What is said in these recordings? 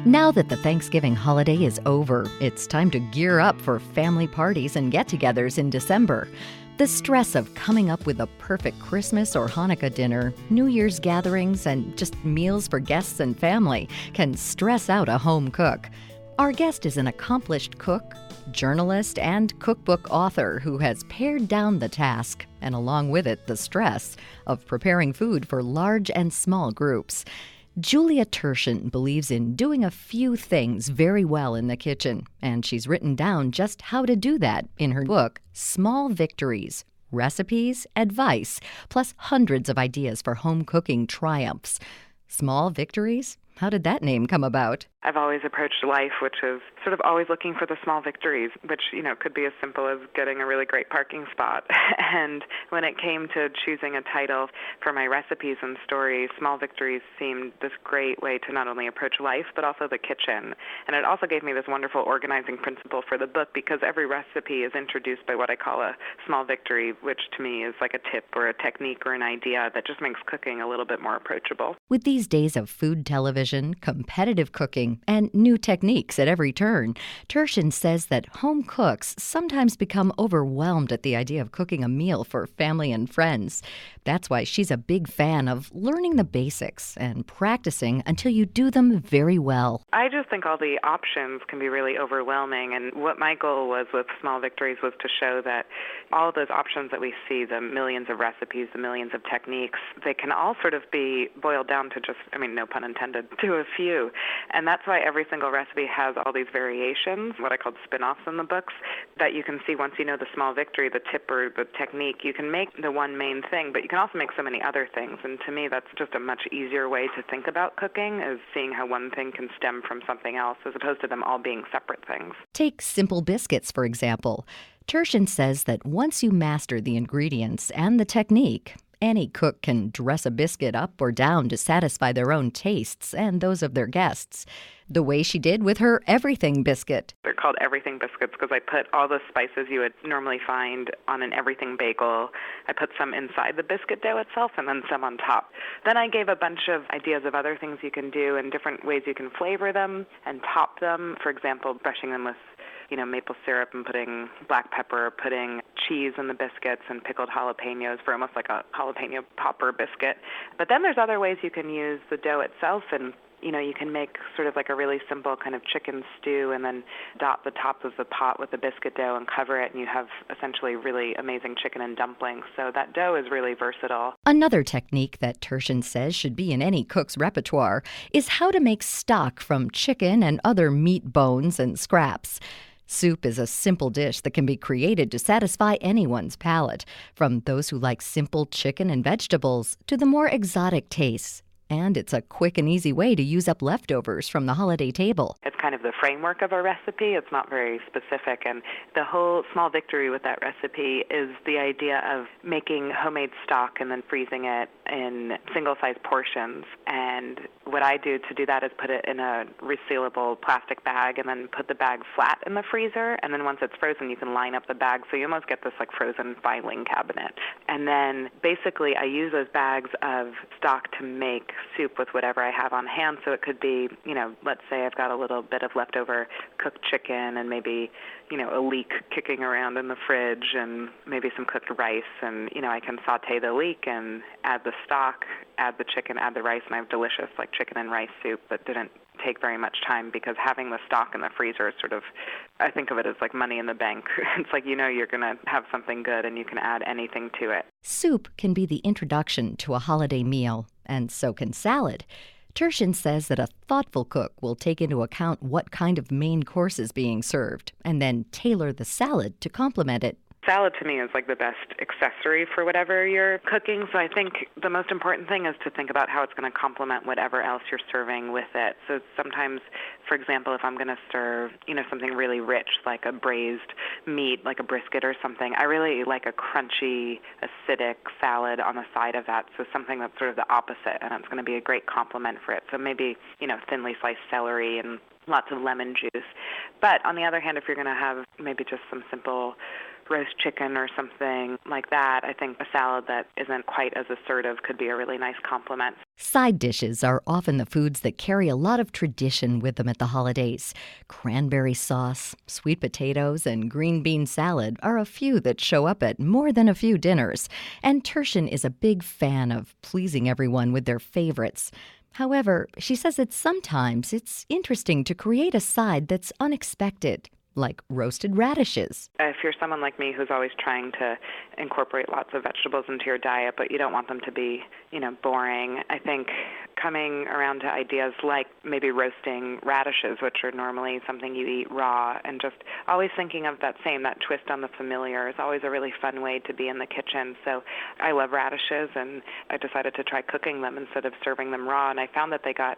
Now that the Thanksgiving holiday is over, it's time to gear up for family parties and get-togethers in December. The stress of coming up with a perfect Christmas or Hanukkah dinner, New Year's gatherings, and just meals for guests and family can stress out a home cook. Our guest is an accomplished cook, journalist, and cookbook author who has pared down the task, and along with it, the stress, of preparing food for large and small groups. Julia Turshen believes in doing a few things very well in the kitchen, and she's written down just how to do that in her book, Small Victories, Recipes, Advice, plus hundreds of ideas for home cooking triumphs. Small Victories? How did that name come about? I've always approached life, which is sort of always looking for the small victories, which, could be as simple as getting a really great parking spot. And when it came to choosing a title for my recipes and stories, Small Victories seemed this great way to not only approach life, but also the kitchen. And it also gave me this wonderful organizing principle for the book, because every recipe is introduced by what I call a small victory, which to me is like a tip or a technique or an idea that just makes cooking a little bit more approachable. With these days of food television, competitive cooking, and new techniques at every turn, Turshen says that home cooks sometimes become overwhelmed at the idea of cooking a meal for family and friends. That's why she's a big fan of learning the basics and practicing until you do them very well. I just think all the options can be really overwhelming, and what my goal was with Small Victories was to show that all of those options that we see, the millions of recipes, the millions of techniques, they can all sort of be boiled down to just, no pun intended, to a few. And that's why every single recipe has all these variations, what I called spin-offs in the books, that you can see once you know the small victory, the tip or the technique. You can make the one main thing, but you can also make so many other things. And to me, that's just a much easier way to think about cooking, is seeing how one thing can stem from something else, as opposed to them all being separate things. Take simple biscuits, for example. Turshen says that once you master the ingredients and the technique, any cook can dress a biscuit up or down to satisfy their own tastes and those of their guests, the way she did with her everything biscuit. They're called everything biscuits because I put all the spices you would normally find on an everything bagel. I put some inside the biscuit dough itself and then some on top. Then I gave a bunch of ideas of other things you can do and different ways you can flavor them and top them. For example, brushing them with maple syrup and putting black pepper, putting cheese in the biscuits and pickled jalapenos for almost like a jalapeno popper biscuit. But then there's other ways you can use the dough itself, and you can make sort of like a really simple kind of chicken stew and then dot the top of the pot with the biscuit dough and cover it, and you have essentially really amazing chicken and dumplings. So that dough is really versatile. Another technique that Turshen says should be in any cook's repertoire is how to make stock from chicken and other meat bones and scraps. Soup is a simple dish that can be created to satisfy anyone's palate, from those who like simple chicken and vegetables to the more exotic tastes. And it's a quick and easy way to use up leftovers from the holiday table. It's kind of the framework of a recipe. It's not very specific. And the whole small victory with that recipe is the idea of making homemade stock and then freezing it in single-sized portions. And what I do to do that is put it in a resealable plastic bag and then put the bag flat in the freezer. And then once it's frozen, you can line up the bag. So you almost get this like frozen filing cabinet. And then basically I use those bags of stock to make soup with whatever I have on hand. So it could be, let's say I've got a little bit of leftover cooked chicken and maybe, a leek kicking around in the fridge and maybe some cooked rice. And, I can saute the leek and add the stock, add the chicken, add the rice, and I have delicious like chicken and rice soup that didn't take very much time, because having the stock in the freezer is sort of, I think of it as like money in the bank. It's like you're going to have something good and you can add anything to it. Soup can be the introduction to a holiday meal, and so can salad. Turshen says that a thoughtful cook will take into account what kind of main course is being served and then tailor the salad to complement it. Salad to me is like the best accessory for whatever you're cooking. So I think the most important thing is to think about how it's going to complement whatever else you're serving with it. So sometimes, for example, if I'm going to serve, something really rich like a braised meat, like a brisket or something, I really like a crunchy, acidic salad on the side of that. So something that's sort of the opposite, and it's going to be a great complement for it. So maybe, thinly sliced celery and lots of lemon juice. But on the other hand, if you're going to have maybe just some simple roast chicken or something like that, I think a salad that isn't quite as assertive could be a really nice complement. Side dishes are often the foods that carry a lot of tradition with them at the holidays. Cranberry sauce, sweet potatoes, and green bean salad are a few that show up at more than a few dinners. And Turshen is a big fan of pleasing everyone with their favorites. However, she says that sometimes it's interesting to create a side that's unexpected, like roasted radishes. If you're someone like me who's always trying to incorporate lots of vegetables into your diet, but you don't want them to be, boring, I think coming around to ideas like maybe roasting radishes, which are normally something you eat raw, and just always thinking of that twist on the familiar is always a really fun way to be in the kitchen. So I love radishes, and I decided to try cooking them instead of serving them raw, and I found that they got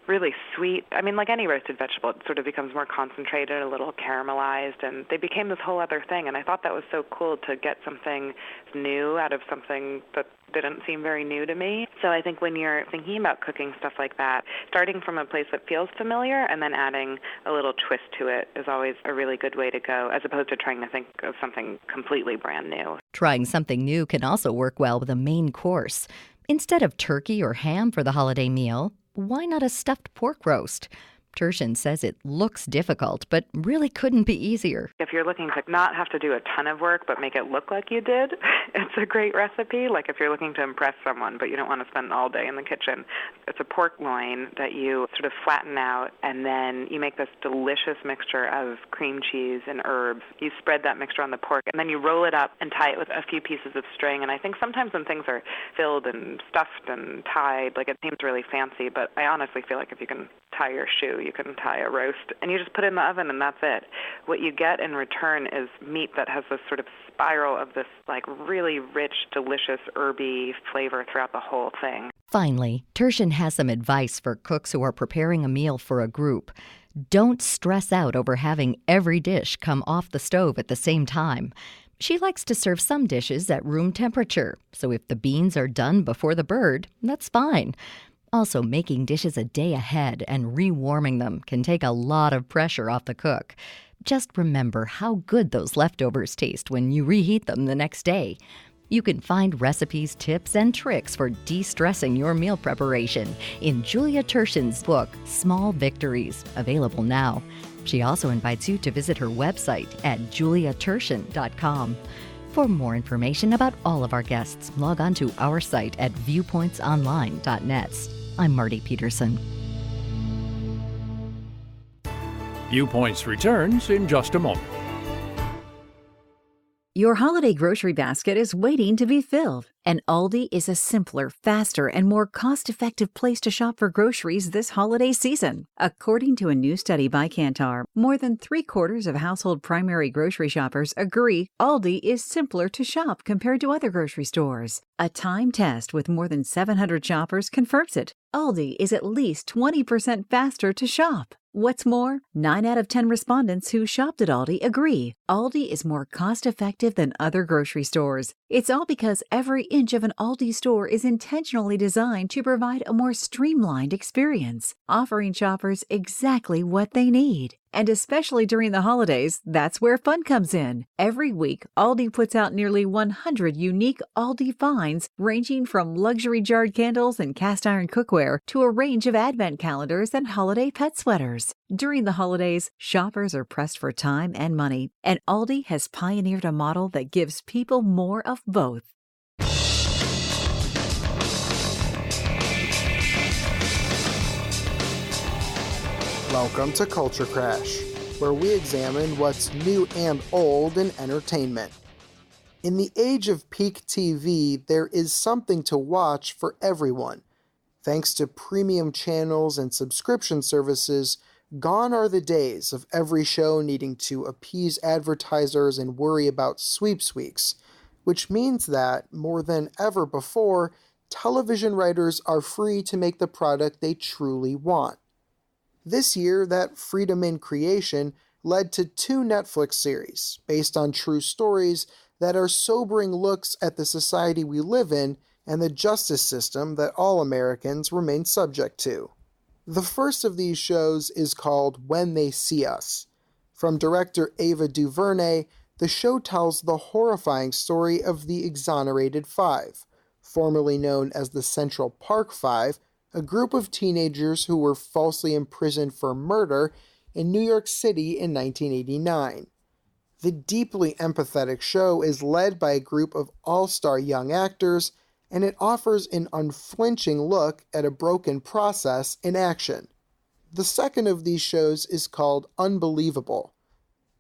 really sweet. I mean, like any roasted vegetable, it sort of becomes more concentrated, a little caramelized, and they became this whole other thing. And I thought that was so cool to get something new out of something that didn't seem very new to me. So I think when you're thinking about cooking stuff like that, starting from a place that feels familiar and then adding a little twist to it is always a really good way to go, as opposed to trying to think of something completely brand new. Trying something new can also work well with a main course. Instead of turkey or ham for the holiday meal, why not a stuffed pork roast? Turshen says it looks difficult, but really couldn't be easier. If you're looking to not have to do a ton of work but make it look like you did, it's a great recipe. Like if you're looking to impress someone but you don't want to spend all day in the kitchen, it's a pork loin that you sort of flatten out, and then you make this delicious mixture of cream cheese and herbs. You spread that mixture on the pork, and then you roll it up and tie it with a few pieces of string. And I think sometimes when things are filled and stuffed and tied, like it seems really fancy, but I honestly feel like if you can tie your shoe, you can tie a roast, and you just put it in the oven, and that's it. What you get in return is meat that has this sort of spiral of this like really rich, delicious, herby flavor throughout the whole thing. Finally, Turshen has some advice for cooks who are preparing a meal for a group. Don't stress out over having every dish come off the stove at the same time. She likes to serve some dishes at room temperature, so if the beans are done before the bird, that's fine. Also, making dishes a day ahead and rewarming them can take a lot of pressure off the cook. Just remember how good those leftovers taste when you reheat them the next day. You can find recipes, tips, and tricks for de-stressing your meal preparation in Julia Turshen's book, Small Victories, available now. She also invites you to visit her website at juliaturshen.com. For more information about all of our guests, log on to our site at viewpointsonline.net. I'm Marty Peterson. Viewpoints returns in just a moment. Your holiday grocery basket is waiting to be filled, and Aldi is a simpler, faster, and more cost-effective place to shop for groceries this holiday season. According to a new study by Kantar, more than 3/4 of household primary grocery shoppers agree Aldi is simpler to shop compared to other grocery stores. A time test with more than 700 shoppers confirms it. Aldi is at least 20% faster to shop. What's more, 9 out of 10 respondents who shopped at Aldi agree Aldi is more cost-effective than other grocery stores. It's all because every inch of an Aldi store is intentionally designed to provide a more streamlined experience, offering shoppers exactly what they need. And especially during the holidays, that's where fun comes in. Every week, Aldi puts out nearly 100 unique Aldi finds, ranging from luxury jarred candles and cast iron cookware to a range of advent calendars and holiday pet sweaters. During the holidays, shoppers are pressed for time and money, and Aldi has pioneered a model that gives people more of both. Welcome to Culture Crash, where we examine what's new and old in entertainment. In the age of peak TV, there is something to watch for everyone. Thanks to premium channels and subscription services, gone are the days of every show needing to appease advertisers and worry about sweeps weeks, which means that, more than ever before, television writers are free to make the product they truly want. This year, that freedom in creation led to 2 Netflix series based on true stories that are sobering looks at the society we live in and the justice system that all Americans remain subject to. The first of these shows is called When They See Us. From director Ava DuVernay, the show tells the horrifying story of the Exonerated Five, formerly known as the Central Park Five, a group of teenagers who were falsely imprisoned for murder in New York City in 1989. The deeply empathetic show is led by a group of all-star young actors, and it offers an unflinching look at a broken process in action. The second of these shows is called Unbelievable.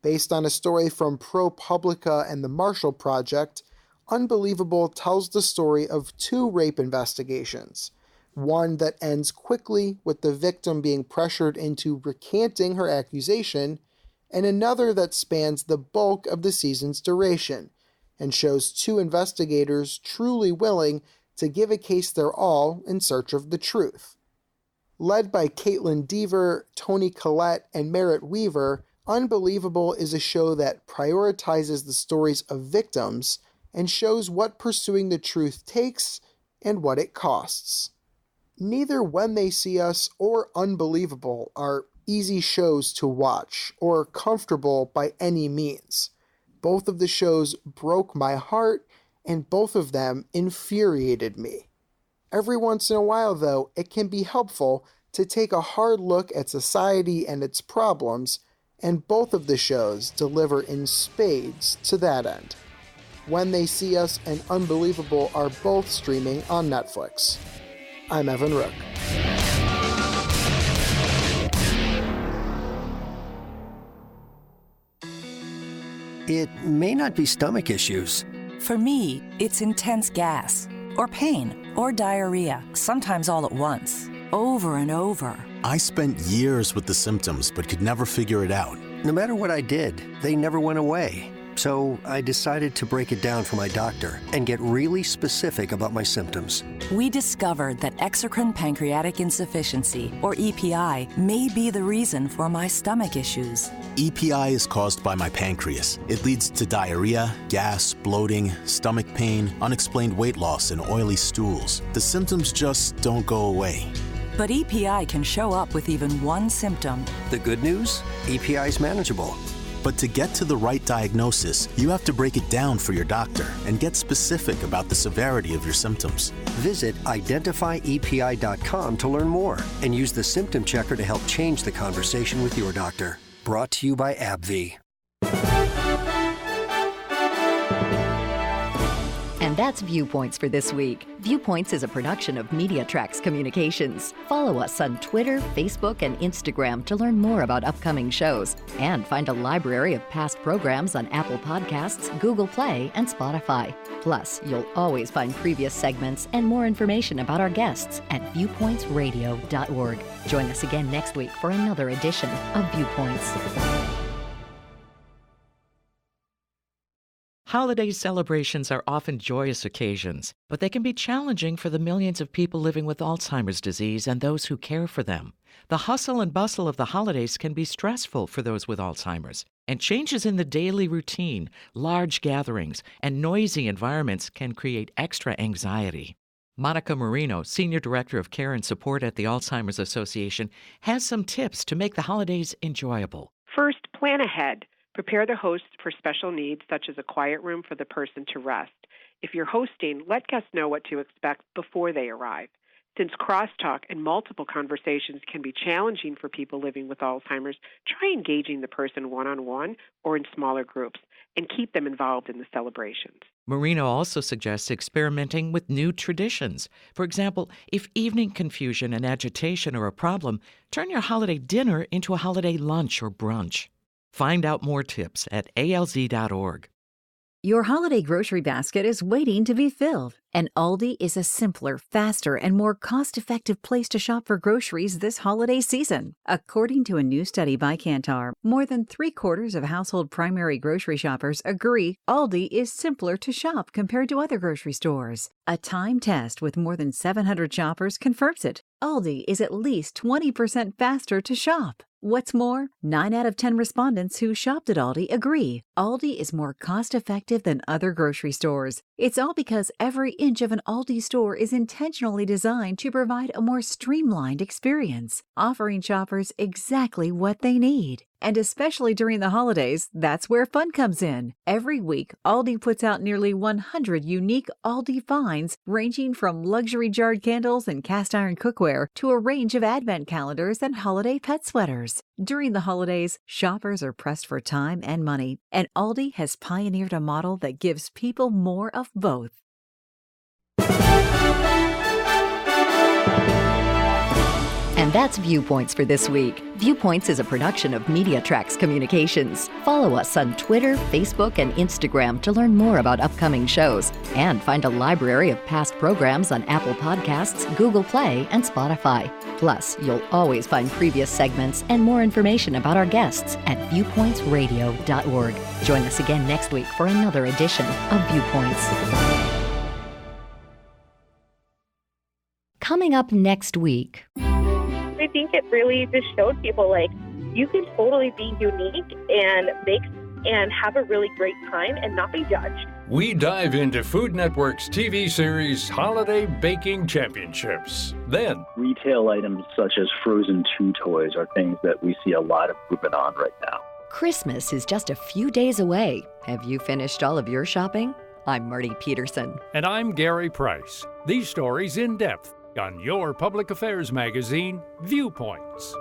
Based on a story from ProPublica and the Marshall Project, Unbelievable tells the story of two rape investigations, one that ends quickly with the victim being pressured into recanting her accusation, and another that spans the bulk of the season's duration, and shows two investigators truly willing to give a case their all in search of the truth. Led by Caitlin Dever, Toni Collette, and Merritt Weaver, Unbelievable is a show that prioritizes the stories of victims and shows what pursuing the truth takes and what it costs. Neither When They See Us or Unbelievable are easy shows to watch or comfortable by any means. Both of the shows broke my heart, and both of them infuriated me. Every once in a while, though, it can be helpful to take a hard look at society and its problems, and both of the shows deliver in spades to that end. When They See Us and Unbelievable are both streaming on Netflix. I'm Evan Rook. It may not be stomach issues. For me, it's intense gas, or pain, or diarrhea, sometimes all at once, over and over. I spent years with the symptoms but could never figure it out. No matter what I did, they never went away. So I decided to break it down for my doctor and get really specific about my symptoms. We discovered that exocrine pancreatic insufficiency, or EPI, may be the reason for my stomach issues. EPI is caused by my pancreas. It leads to diarrhea, gas, bloating, stomach pain, unexplained weight loss, and oily stools. The symptoms just don't go away. But EPI can show up with even one symptom. The good news? EPI is manageable. But to get to the right diagnosis, you have to break it down for your doctor and get specific about the severity of your symptoms. Visit identifyepi.com to learn more and use the symptom checker to help change the conversation with your doctor. Brought to you by AbbVie. And that's Viewpoints for this week. Viewpoints is a production of MediaTrax Communications. Follow us on Twitter, Facebook, and Instagram to learn more about upcoming shows and find a library of past programs on Apple Podcasts, Google Play, and Spotify. Plus, you'll always find previous segments and more information about our guests at viewpointsradio.org. Join us again next week for another edition of Viewpoints. Holiday celebrations are often joyous occasions, but they can be challenging for the millions of people living with Alzheimer's disease and those who care for them. The hustle and bustle of the holidays can be stressful for those with Alzheimer's, and changes in the daily routine, large gatherings, and noisy environments can create extra anxiety. Monica Marino, Senior Director of Care and Support at the Alzheimer's Association, has some tips to make the holidays enjoyable. First, plan ahead. Prepare the host for special needs, such as a quiet room for the person to rest. If you're hosting, let guests know what to expect before they arrive. Since crosstalk and multiple conversations can be challenging for people living with Alzheimer's, try engaging the person one-on-one or in smaller groups, and keep them involved in the celebrations. Marino also suggests experimenting with new traditions. For example, if evening confusion and agitation are a problem, turn your holiday dinner into a holiday lunch or brunch. Find out more tips at alz.org. Your holiday grocery basket is waiting to be filled, and Aldi is a simpler, faster, and more cost-effective place to shop for groceries this holiday season. According to a new study by Kantar, more than 3/4 of household primary grocery shoppers agree Aldi is simpler to shop compared to other grocery stores. A time test with more than 700 shoppers confirms it. Aldi is at least 20% faster to shop. What's more, 9 out of 10 respondents who shopped at Aldi agree Aldi is more cost-effective than other grocery stores. It's all because every inch of an Aldi store is intentionally designed to provide a more streamlined experience, offering shoppers exactly what they need. And especially during the holidays, that's where fun comes in. Every week, Aldi puts out nearly 100 unique Aldi finds, ranging from luxury jarred candles and cast iron cookware to a range of advent calendars and holiday pet sweaters. During the holidays, shoppers are pressed for time and money, and Aldi has pioneered a model that gives people more of both. And that's Viewpoints for this week. Viewpoints is a production of MediaTrax Communications. Follow us on Twitter, Facebook, and Instagram to learn more about upcoming shows and find a library of past programs on Apple Podcasts, Google Play, and Spotify. Plus, you'll always find previous segments and more information about our guests at viewpointsradio.org. Join us again next week for another edition of Viewpoints. Coming up next week. I think it really just showed people, like, you can totally be unique and have a really great time and not be judged. We dive into Food Network's TV series Holiday Baking Championships. Then, retail items such as Frozen 2 toys are things that we see a lot of movement on right now. Christmas is just a few days away. Have you finished all of your shopping? I'm Marty Peterson. And I'm Gary Price. These stories in depth on your public affairs magazine, Viewpoints.